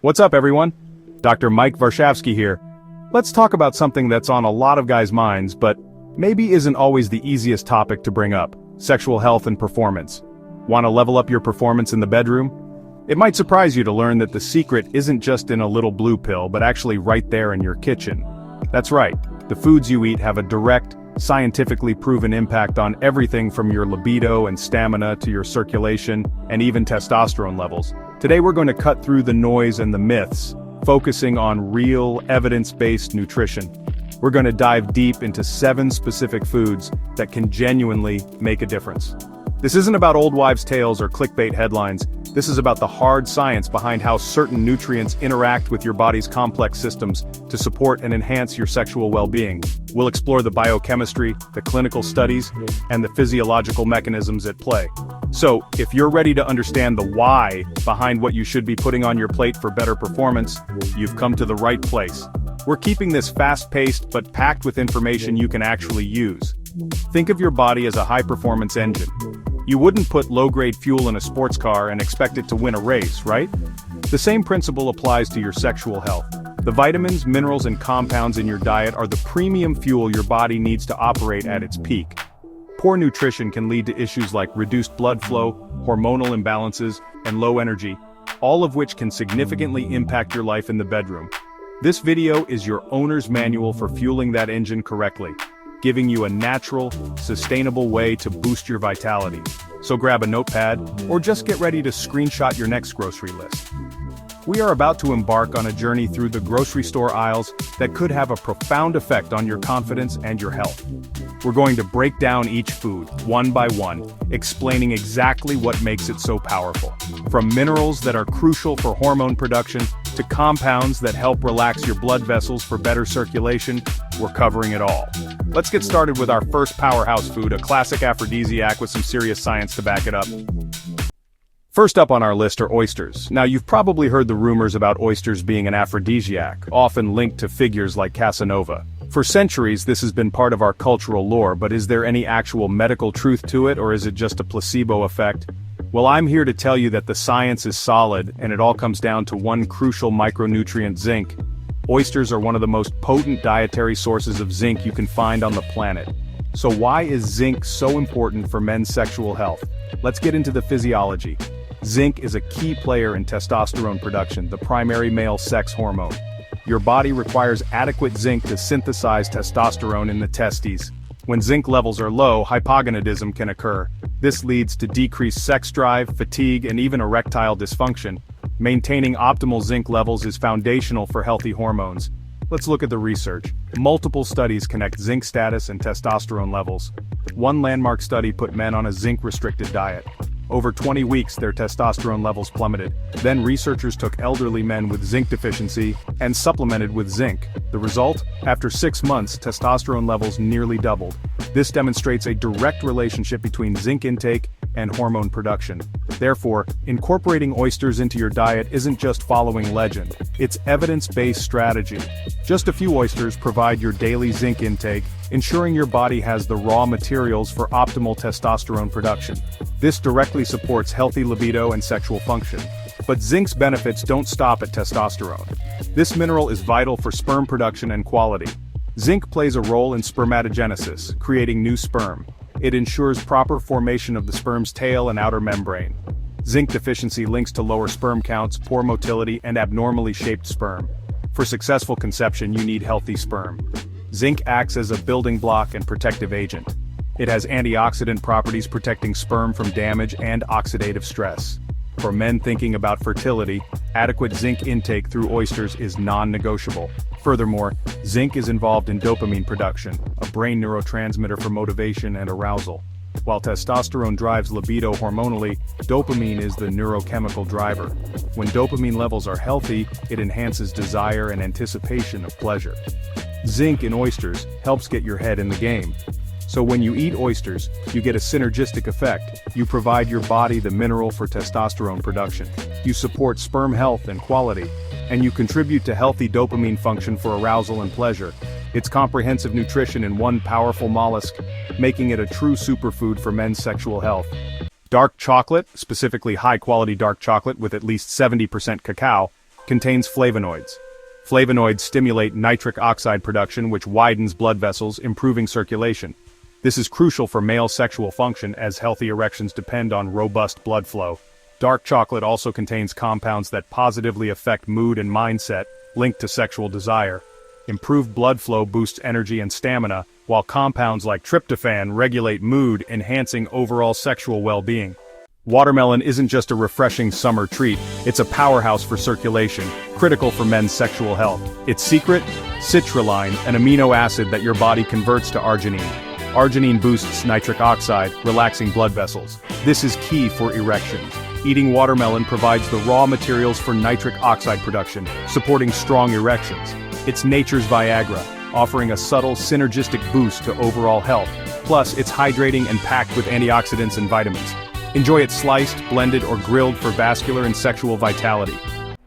What's up, everyone? Dr. Mike Varshavsky here. Let's talk about something that's on a lot of guys' minds, but maybe isn't always the easiest topic to bring up: sexual health and performance. Want to level up your performance in the bedroom? It might surprise you to learn that the secret isn't just in a little blue pill, but actually right there in your kitchen. That's right, the foods you eat have a direct, scientifically proven impact on everything from your libido and stamina to your circulation and even testosterone levels. Today we're going to cut through the noise and the myths, focusing on real, evidence-based nutrition. We're going to dive deep into 7 specific foods that can genuinely make a difference. This isn't about old wives' tales or clickbait headlines. This is about the hard science behind how certain nutrients interact with your body's complex systems to support and enhance your sexual well-being. We'll explore the biochemistry, the clinical studies, and the physiological mechanisms at play. So, if you're ready to understand the why behind what you should be putting on your plate for better performance, you've come to the right place. We're keeping this fast-paced but packed with information you can actually use. Think of your body as a high-performance engine. You wouldn't put low-grade fuel in a sports car and expect it to win a race, right? The same principle applies to your sexual health. The vitamins, minerals, and compounds in your diet are the premium fuel your body needs to operate at its peak. Poor nutrition can lead to issues like reduced blood flow, hormonal imbalances, and low energy, all of which can significantly impact your life in the bedroom. This video is your owner's manual for fueling that engine correctly, giving you a natural, sustainable way to boost your vitality. So grab a notepad, or just get ready to screenshot your next grocery list. We are about to embark on a journey through the grocery store aisles that could have a profound effect on your confidence and your health. We're going to break down each food, one by one, explaining exactly what makes it so powerful. From minerals that are crucial for hormone production, to compounds that help relax your blood vessels for better circulation, we're covering it all. Let's get started with our first powerhouse food, a classic aphrodisiac with some serious science to back it up. First up on our list are oysters. Now, you've probably heard the rumors about oysters being an aphrodisiac, often linked to figures like Casanova. For centuries, this has been part of our cultural lore, but is there any actual medical truth to it, or is it just a placebo effect? Well, I'm here to tell you that the science is solid, and it all comes down to one crucial micronutrient: zinc. Oysters are one of the most potent dietary sources of zinc you can find on the planet. So why is zinc so important for men's sexual health? Let's get into the physiology. Zinc is a key player in testosterone production, the primary male sex hormone. Your body requires adequate zinc to synthesize testosterone in the testes. When zinc levels are low, hypogonadism can occur. This leads to decreased sex drive, fatigue, and even erectile dysfunction. Maintaining optimal zinc levels is foundational for healthy hormones. Let's look at the research. Multiple studies connect zinc status and testosterone levels. One landmark study put men on a zinc-restricted diet. Over 20 weeks, their testosterone levels plummeted. Then researchers took elderly men with zinc deficiency and supplemented with zinc. The result? After 6 months, testosterone levels nearly doubled. This demonstrates a direct relationship between zinc intake and hormone production. Therefore, incorporating oysters into your diet isn't just following legend, it's evidence-based strategy. Just a few oysters provide your daily zinc intake, ensuring your body has the raw materials for optimal testosterone production. This directly supports healthy libido and sexual function. But zinc's benefits don't stop at testosterone. This mineral is vital for sperm production and quality. Zinc plays a role in spermatogenesis, creating new sperm. It ensures proper formation of the sperm's tail and outer membrane. Zinc deficiency links to lower sperm counts, poor motility, and abnormally shaped sperm. For successful conception, you need healthy sperm. Zinc acts as a building block and protective agent. It has antioxidant properties protecting sperm from damage and oxidative stress. For men thinking about fertility, adequate zinc intake through oysters is non-negotiable. Furthermore, zinc is involved in dopamine production, a brain neurotransmitter for motivation and arousal. While testosterone drives libido hormonally, dopamine is the neurochemical driver. When dopamine levels are healthy, it enhances desire and anticipation of pleasure. Zinc in oysters helps get your head in the game. So when you eat oysters, you get a synergistic effect. You provide your body the mineral for testosterone production. You support sperm health and quality. And you contribute to healthy dopamine function for arousal and pleasure. It's comprehensive nutrition in one powerful mollusk, making it a true superfood for men's sexual health. Dark chocolate, specifically high-quality dark chocolate with at least 70% cacao, contains flavonoids. Flavonoids stimulate nitric oxide production, which widens blood vessels, improving circulation. This is crucial for male sexual function as healthy erections depend on robust blood flow. Dark chocolate also contains compounds that positively affect mood and mindset, linked to sexual desire. Improved blood flow boosts energy and stamina, while compounds like tryptophan regulate mood, enhancing overall sexual well-being. Watermelon isn't just a refreshing summer treat, it's a powerhouse for circulation, critical for men's sexual health. Its secret? Citrulline, an amino acid that your body converts to arginine. Arginine boosts nitric oxide, relaxing blood vessels. This is key for erections. Eating watermelon provides the raw materials for nitric oxide production, supporting strong erections. It's nature's Viagra, offering a subtle synergistic boost to overall health. Plus, it's hydrating and packed with antioxidants and vitamins. Enjoy it sliced, blended, or grilled for vascular and sexual vitality.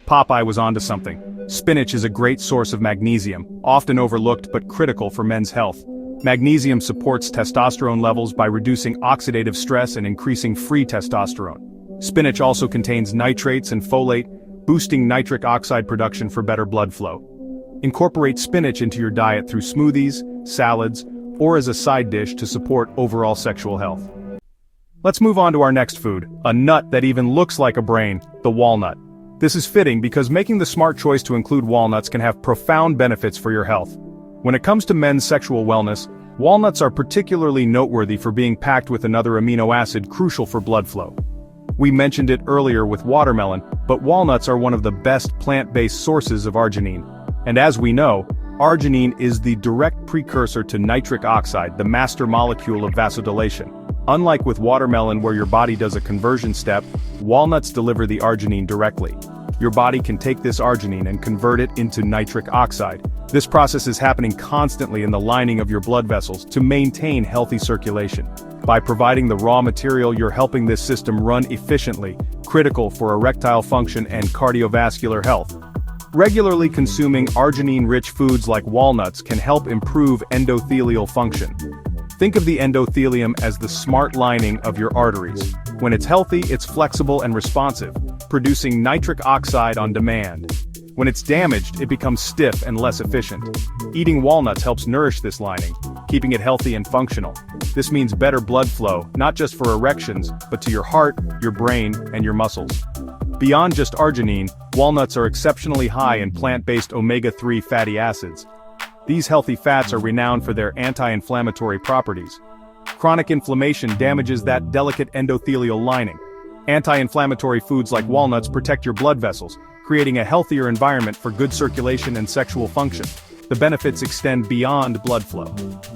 Popeye was onto something. Spinach is a great source of magnesium, often overlooked but critical for men's health. Magnesium supports testosterone levels by reducing oxidative stress and increasing free testosterone. Spinach also contains nitrates and folate, boosting nitric oxide production for better blood flow. Incorporate spinach into your diet through smoothies, salads, or as a side dish to support overall sexual health. Let's move on to our next food, a nut that even looks like a brain, the walnut. This is fitting because making the smart choice to include walnuts can have profound benefits for your health. When it comes to men's sexual wellness, walnuts are particularly noteworthy for being packed with another amino acid crucial for blood flow. We mentioned it earlier with watermelon, but walnuts are one of the best plant-based sources of arginine. And as we know, arginine is the direct precursor to nitric oxide, the master molecule of vasodilation. Unlike with watermelon where your body does a conversion step, walnuts deliver the arginine directly. Your body can take this arginine and convert it into nitric oxide. This process is happening constantly in the lining of your blood vessels to maintain healthy circulation. By providing the raw material, you're helping this system run efficiently, critical for erectile function and cardiovascular health. Regularly consuming arginine-rich foods like walnuts can help improve endothelial function. Think of the endothelium as the smart lining of your arteries. When it's healthy, it's flexible and responsive, producing nitric oxide on demand. When it's damaged, it becomes stiff and less efficient. Eating walnuts helps nourish this lining, keeping it healthy and functional. This means better blood flow, not just for erections, but to your heart, your brain, and your muscles. Beyond just arginine, walnuts are exceptionally high in plant-based omega-3 fatty acids. These healthy fats are renowned for their anti-inflammatory properties. Chronic inflammation damages that delicate endothelial lining. Anti-inflammatory foods like walnuts protect your blood vessels, creating a healthier environment for good circulation and sexual function. The benefits extend beyond blood flow.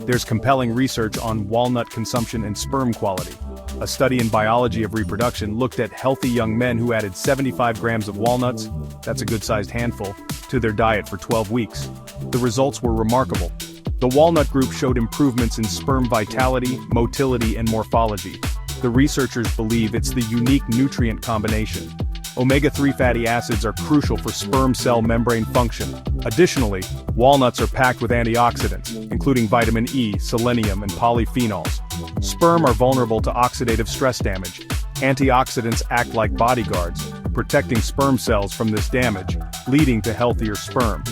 There's compelling research on walnut consumption and sperm quality. A study in biology of reproduction looked at healthy young men who added 75 grams of walnuts, that's a good-sized handful, to their diet for 12 weeks. The results were remarkable. The walnut group showed improvements in sperm vitality, motility, and morphology. The researchers believe it's the unique nutrient combination. Omega-3 fatty acids are crucial for sperm cell membrane function. Additionally, walnuts are packed with antioxidants, including vitamin E, selenium, and polyphenols. Sperm are vulnerable to oxidative stress damage. Antioxidants act like bodyguards, protecting sperm cells from this damage, leading to healthier sperm.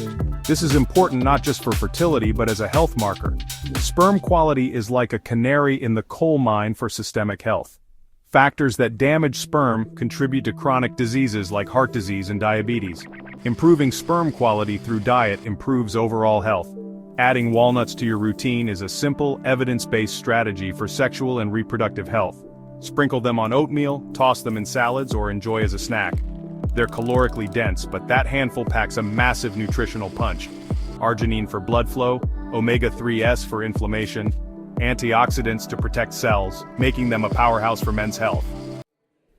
This is important not just for fertility but as a health marker. Sperm quality is like a canary in the coal mine for systemic health. Factors that damage sperm contribute to chronic diseases like heart disease and diabetes. Improving sperm quality through diet improves overall health. Adding walnuts to your routine is a simple, evidence-based strategy for sexual and reproductive health. Sprinkle them on oatmeal, toss them in salads, or enjoy as a snack. They're calorically dense, but that handful packs a massive nutritional punch. Arginine for blood flow, omega-3s for inflammation, antioxidants to protect cells, making them a powerhouse for men's health.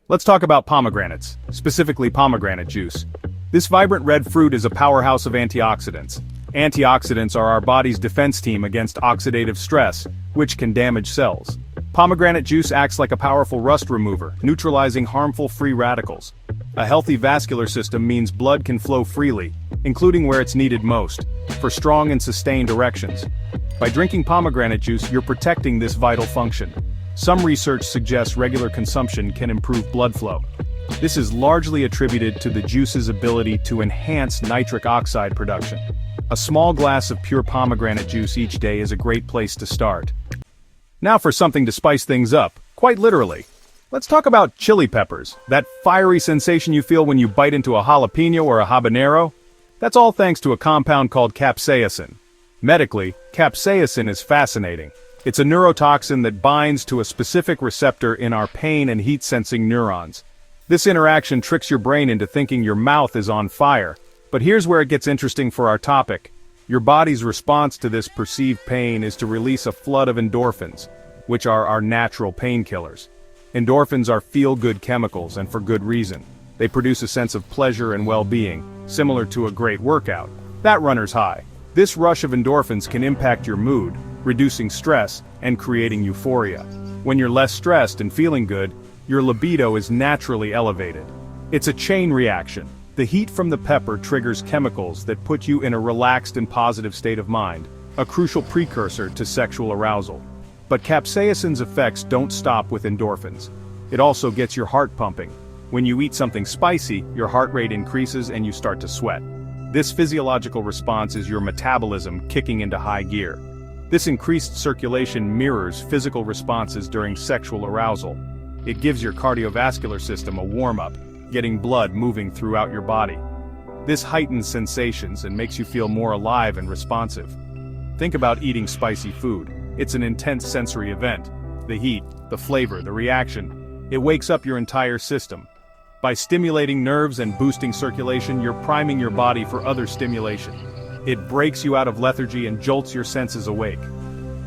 Let's talk about pomegranates, specifically pomegranate juice. This vibrant red fruit is a powerhouse of antioxidants. Antioxidants are our body's defense team against oxidative stress, which can damage cells. Pomegranate juice acts like a powerful rust remover, neutralizing harmful free radicals. A healthy vascular system means blood can flow freely, including where it's needed most, for strong and sustained erections. By drinking pomegranate juice, you're protecting this vital function. Some research suggests regular consumption can improve blood flow. This is largely attributed to the juice's ability to enhance nitric oxide production. A small glass of pure pomegranate juice each day is a great place to start. Now for something to spice things up, quite literally. Let's talk about chili peppers, that fiery sensation you feel when you bite into a jalapeno or a habanero. That's all thanks to a compound called capsaicin. Medically, capsaicin is fascinating. It's a neurotoxin that binds to a specific receptor in our pain and heat-sensing neurons. This interaction tricks your brain into thinking your mouth is on fire. But here's where it gets interesting for our topic. Your body's response to this perceived pain is to release a flood of endorphins, which are our natural painkillers. Endorphins are feel-good chemicals, and for good reason. They produce a sense of pleasure and well-being, similar to a great workout. That runner's high. This rush of endorphins can impact your mood, reducing stress and creating euphoria. When you're less stressed and feeling good, your libido is naturally elevated. It's a chain reaction. The heat from the pepper triggers chemicals that put you in a relaxed and positive state of mind, a crucial precursor to sexual arousal. But capsaicin's effects don't stop with endorphins. It also gets your heart pumping. When you eat something spicy, your heart rate increases and you start to sweat. This physiological response is your metabolism kicking into high gear. This increased circulation mirrors physical responses during sexual arousal. It gives your cardiovascular system a warm-up, getting blood moving throughout your body. This heightens sensations and makes you feel more alive and responsive. Think about eating spicy food. It's an intense sensory event. The heat, the flavor, the reaction. It wakes up your entire system. By stimulating nerves and boosting circulation, you're priming your body for other stimulation. It breaks you out of lethargy and jolts your senses awake.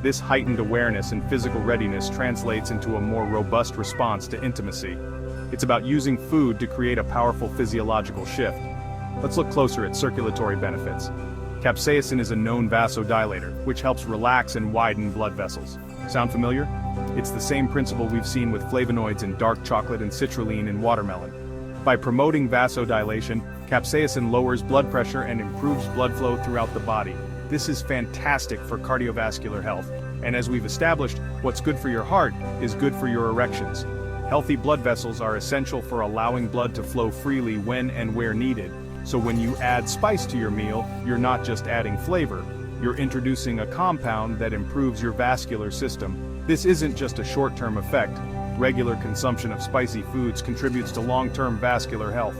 This heightened awareness and physical readiness translates into a more robust response to intimacy. It's about using food to create a powerful physiological shift. Let's look closer at circulatory benefits. Capsaicin is a known vasodilator, which helps relax and widen blood vessels. Sound familiar? It's the same principle we've seen with flavonoids in dark chocolate and citrulline in watermelon. By promoting vasodilation, capsaicin lowers blood pressure and improves blood flow throughout the body. This is fantastic for cardiovascular health. And as we've established, what's good for your heart is good for your erections. Healthy blood vessels are essential for allowing blood to flow freely when and where needed. So when you add spice to your meal, you're not just adding flavor, you're introducing a compound that improves your vascular system. This isn't just a short-term effect. Regular consumption of spicy foods contributes to long-term vascular health.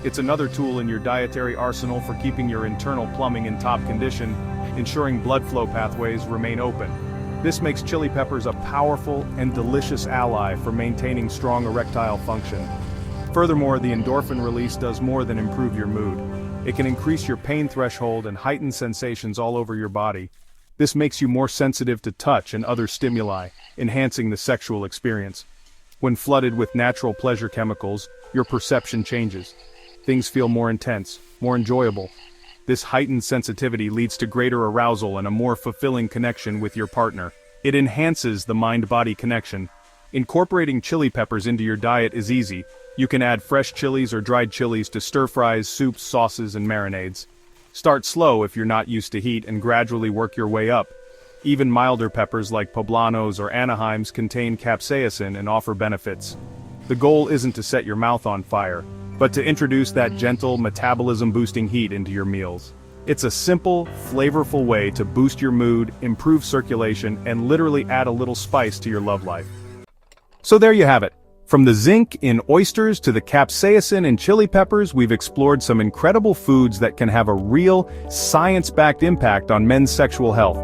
It's another tool in your dietary arsenal for keeping your internal plumbing in top condition, ensuring blood flow pathways remain open. This makes chili peppers a powerful and delicious ally for maintaining strong erectile function. Furthermore, the endorphin release does more than improve your mood. It can increase your pain threshold and heighten sensations all over your body. This makes you more sensitive to touch and other stimuli, enhancing the sexual experience. When flooded with natural pleasure chemicals, your perception changes. Things feel more intense, more enjoyable. This heightened sensitivity leads to greater arousal and a more fulfilling connection with your partner. It enhances the mind-body connection. Incorporating chili peppers into your diet is easy. You can add fresh chilies or dried chilies to stir-fries, soups, sauces, and marinades. Start slow if you're not used to heat and gradually work your way up. Even milder peppers like poblanos or Anaheims contain capsaicin and offer benefits. The goal isn't to set your mouth on fire, but to introduce that gentle, metabolism-boosting heat into your meals. It's a simple, flavorful way to boost your mood, improve circulation, and literally add a little spice to your love life. So there you have it. From the zinc in oysters to the capsaicin in chili peppers, we've explored some incredible foods that can have a real, science-backed impact on men's sexual health.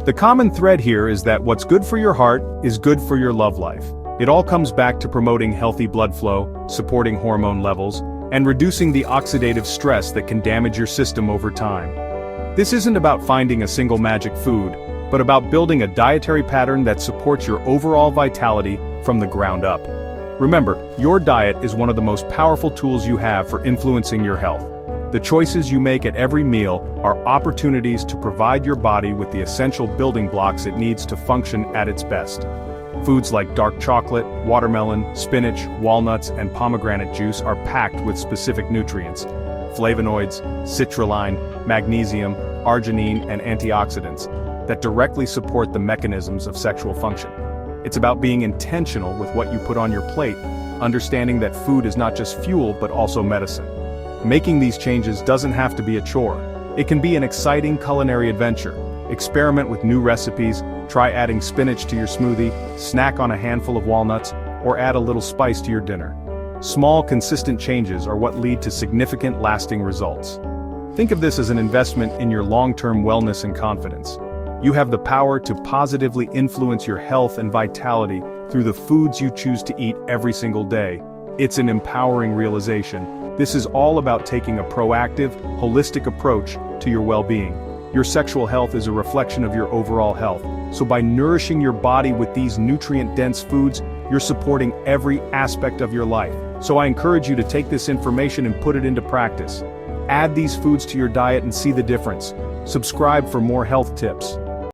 The common thread here is that what's good for your heart is good for your love life. It all comes back to promoting healthy blood flow, supporting hormone levels, and reducing the oxidative stress that can damage your system over time. This isn't about finding a single magic food, but about building a dietary pattern that supports your overall vitality from the ground up. Remember, your diet is one of the most powerful tools you have for influencing your health. The choices you make at every meal are opportunities to provide your body with the essential building blocks it needs to function at its best. Foods like dark chocolate, watermelon, spinach, walnuts, and pomegranate juice are packed with specific nutrients: flavonoids, citrulline, magnesium, arginine, and antioxidants that directly support the mechanisms of sexual function. It's about being intentional with what you put on your plate, understanding that food is not just fuel but also medicine. Making these changes doesn't have to be a chore. It can be an exciting culinary adventure. Experiment with new recipes, try adding spinach to your smoothie, snack on a handful of walnuts, or add a little spice to your dinner. Small, consistent changes are what lead to significant, lasting results. Think of this as an investment in your long-term wellness and confidence. You have the power to positively influence your health and vitality through the foods you choose to eat every single day. It's an empowering realization. This is all about taking a proactive, holistic approach to your well-being. Your sexual health is a reflection of your overall health, so by nourishing your body with these nutrient-dense foods, you're supporting every aspect of your life. So I encourage you to take this information and put it into practice. Add these foods to your diet and see the difference. Subscribe for more health tips.